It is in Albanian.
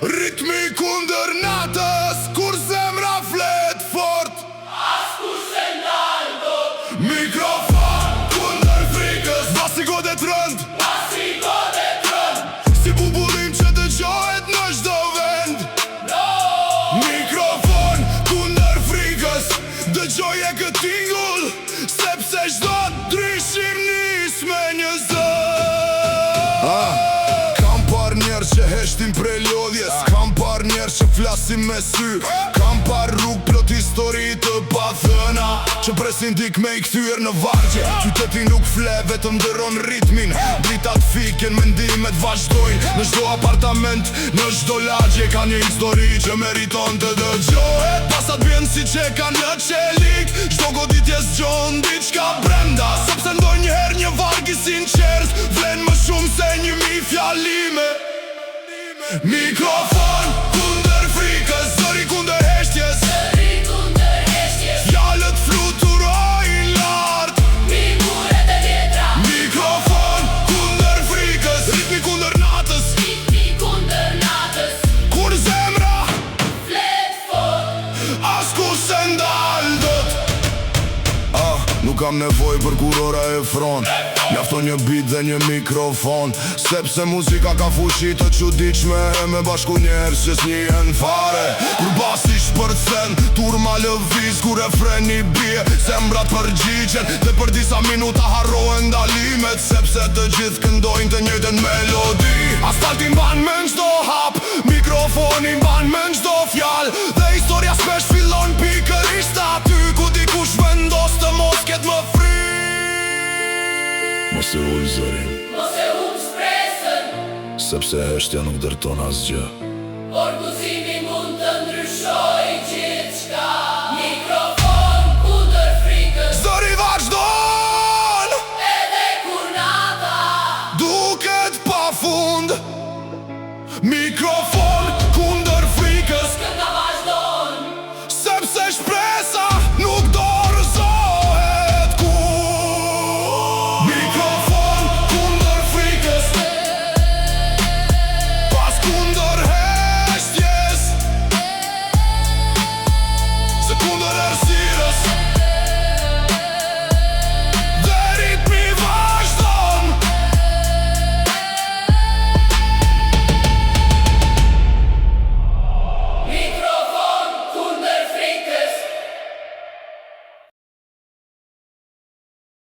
Ritmi kundër natës, kur zemra flet fort, as kur se ndal dot. Mikrofon kundër frikës, basi godet rënd, Pasi godet rënd, si bubullim që dëgjohet në çdo vend. Mikrofon kundër frikës, dëgjoje këtë tingull, sepse çdo ndryshim nis me një zë. Kam par njerë që heshtin prej lodhjes, kam par njerë që flasin me sy, kam par rrug plot histori të pathëna, që presin dik me I kthyer në vargje. Qyteti nuk fle, vetëm dëron ritmin, dritat fiken, mendimet vazhdojnë. Në çdo apartament, në çdo lagje, ka një histori që meriton të dëgjohet. Pasat vjen si që ka në qelik, çdo goditje zgjon diçka brenda, sepse ndonjëherë një varg I sinqert vlen më shumë se 1000 fjalime. Mikrofon kundër frikës, zëri kundër heshtjes, zëri kundër heshtjes, fjalët fluturojnë lart. miguret e vjetra, Mikrofon kundër frikës, ritmi kundër natës, ritmi kundër natës, kur zemra flet fort, as kur se ndal dot. Nuk kam nevoj për kurora e front, mjafton një beat dhe një mikrofon, sepse muzika ka fuqi të çuditshme, e me bashku njerëz që s'njihen fare. Kur basi shpërthen, turma lëviz, kur refreni bie, zemrat përgjigjen, dhe për disa minuta harrohen ndalimet, sepse të gjithë këndojnë të njëjtën melodi. Asfalti mban me çdo hap, mikrofoni mban me çdo fjalë, dhe historia shpesh fillon pikërisht aty ku dikush vendos të mos ketë më fri. Mos e ul zërin, mos e humb shpresën, sepse heshtja nuk dërton asgjë. por guzimi